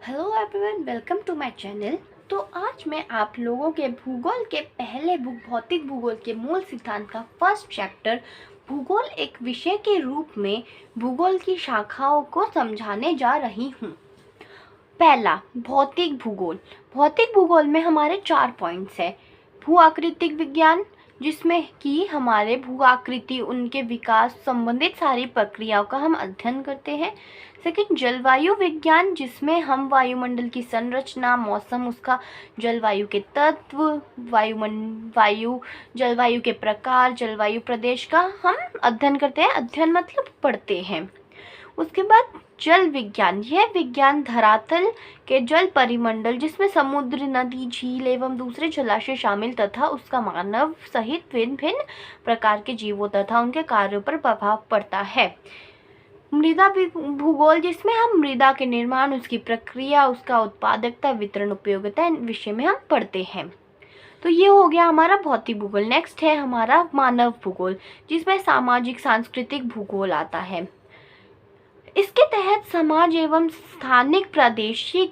Hello everyone, welcome to my channel. तो आज मैं आप लोगों के भूगोल के पहले बुक भौतिक भूगोल के मूल सिद्धांत का फर्स्ट चैप्टर भूगोल एक विषय के रूप में भूगोल की शाखाओं को समझाने जा रही हूँ। पहला, भौतिक भूगोल। भौतिक भूगोल में हमारे 4 पॉइंट्स है। भू आकृतिक विज्ञान, जिसमें कि हमारे भू आकृति, उनके विकास संबंधित सारी प्रक्रियाओं का हम अध्ययन करते हैं। सेकंड, जलवायु विज्ञान, जिसमें हम वायुमंडल की संरचना, मौसम, उसका जलवायु के तत्व, जलवायु के प्रकार, जलवायु प्रदेश का हम अध्ययन करते हैं। अध्ययन मतलब पढ़ते हैं। उसके बाद जल विज्ञान, यह विज्ञान धरातल के जल परिमंडल, जिसमें समुद्र, नदी, झील एवं दूसरे जलाशय शामिल तथा उसका मानव सहित भिन्न भिन्न प्रकार के जीवों तथा उनके कार्यों पर प्रभाव पड़ता है। मृदा भूगोल, जिसमें हम मृदा के निर्माण, उसकी प्रक्रिया, उसका उत्पादकता, वितरण, उपयोगिता, इन विषय में हम पढ़ते हैं। तो ये हो गया हमारा भौतिक भूगोल। नेक्स्ट है हमारा मानव भूगोल, जिसमें सामाजिक सांस्कृतिक भूगोल आता है। इसके तहत समाज एवं स्थानिक, प्रादेशिक,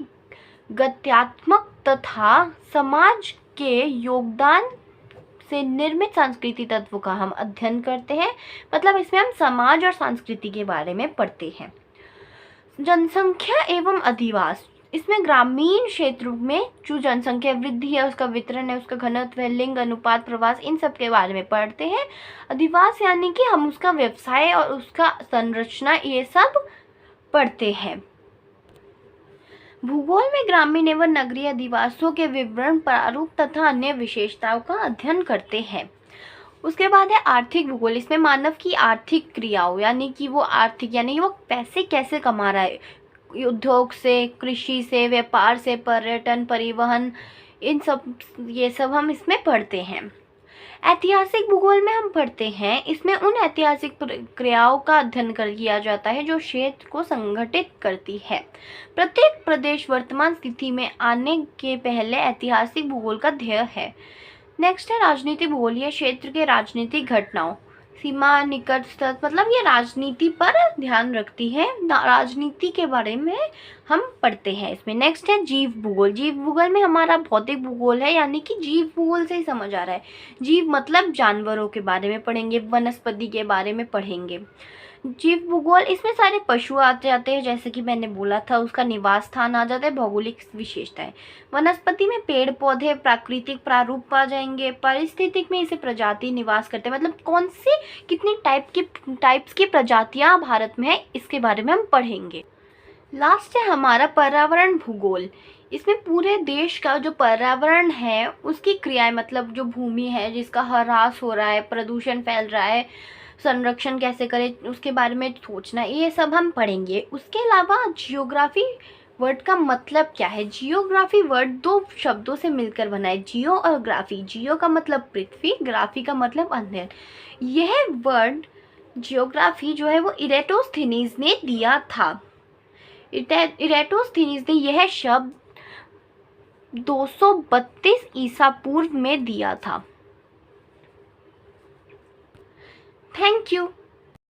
गत्यात्मक तथा समाज के योगदान से निर्मित सांस्कृतिक तत्वों का हम अध्ययन करते हैं। मतलब इसमें हम समाज और संस्कृति के बारे में पढ़ते हैं। जनसंख्या एवं अधिवास, इसमें ग्रामीण क्षेत्रों में जो जनसंख्या वृद्धि है, उसका वितरण है, उसका घनत्व है, लिंग अनुपात, प्रवास, इन सब के बारे में पढ़ते हैं। अधिवास यानी कि हम उसका व्यवसाय और उसका संरचना, ये सब पढ़ते हैं। भूगोल में ग्रामीण एवं नगरीय अधिवासों के विवरण, प्रारूप तथा अन्य विशेषताओं का अध्ययन करते हैं। उसके बाद है आर्थिक भूगोल। इसमें मानव की आर्थिक क्रियाओं, यानी कि वो आर्थिक यानी वो पैसे कैसे कमा रहा है, उद्योग से, कृषि से, व्यापार से, पर्यटन, परिवहन, इन सब, ये सब हम इसमें पढ़ते हैं। ऐतिहासिक भूगोल में हम पढ़ते हैं, इसमें उन ऐतिहासिक प्रक्रियाओं का अध्ययन किया जाता है जो क्षेत्र को संगठित करती है। प्रत्येक प्रदेश वर्तमान स्थिति में आने के पहले ऐतिहासिक भूगोल का ध्येय है। नेक्स्ट है राजनीतिक भूगोल। यह क्षेत्र के राजनीतिक घटनाओं, सीमा, निकट स्तर, मतलब ये राजनीति पर ध्यान रखती है। राजनीति के बारे में हम पढ़ते हैं इसमें। नेक्स्ट है जीव भूगोल। जीव भूगोल में हमारा भौतिक भूगोल है, यानी कि जीव भूगोल से ही समझ आ रहा है। जीव मतलब जानवरों के बारे में पढ़ेंगे, वनस्पति के बारे में पढ़ेंगे। जीव भूगोल, इसमें सारे पशु आ जाते हैं, जैसे कि मैंने बोला था, उसका निवास स्थान आ जाता है, भौगोलिक विशेषताएं। वनस्पति में पेड़ पौधे, प्राकृतिक प्रारूप आ जाएंगे। पारिस्थितिक में इसे प्रजाति निवास करते हैं, मतलब कौन सी कितनी टाइप्स की प्रजातियां भारत में है, इसके बारे में हम पढ़ेंगे। लास्ट है हमारा पर्यावरण भूगोल। इसमें पूरे देश का जो पर्यावरण है, उसकी क्रियाएं, मतलब जो भूमि है जिसका ह्रास हो रहा है, प्रदूषण फैल रहा है, संरक्षण कैसे करें, उसके बारे में सोचना, ये सब हम पढ़ेंगे। उसके अलावा जियोग्राफी वर्ड का मतलब क्या है। जियोग्राफी वर्ड 2 शब्दों से मिलकर बना है, जियो और ग्राफी। जियो का मतलब पृथ्वी, ग्राफी का मतलब अध्ययन। यह वर्ड जियोग्राफी जो है वो इरेटोस्थेनीज ने दिया था। इरेटोस्थेनीज ने यह शब्द 232 ईसा पूर्व में दिया था। Thank you.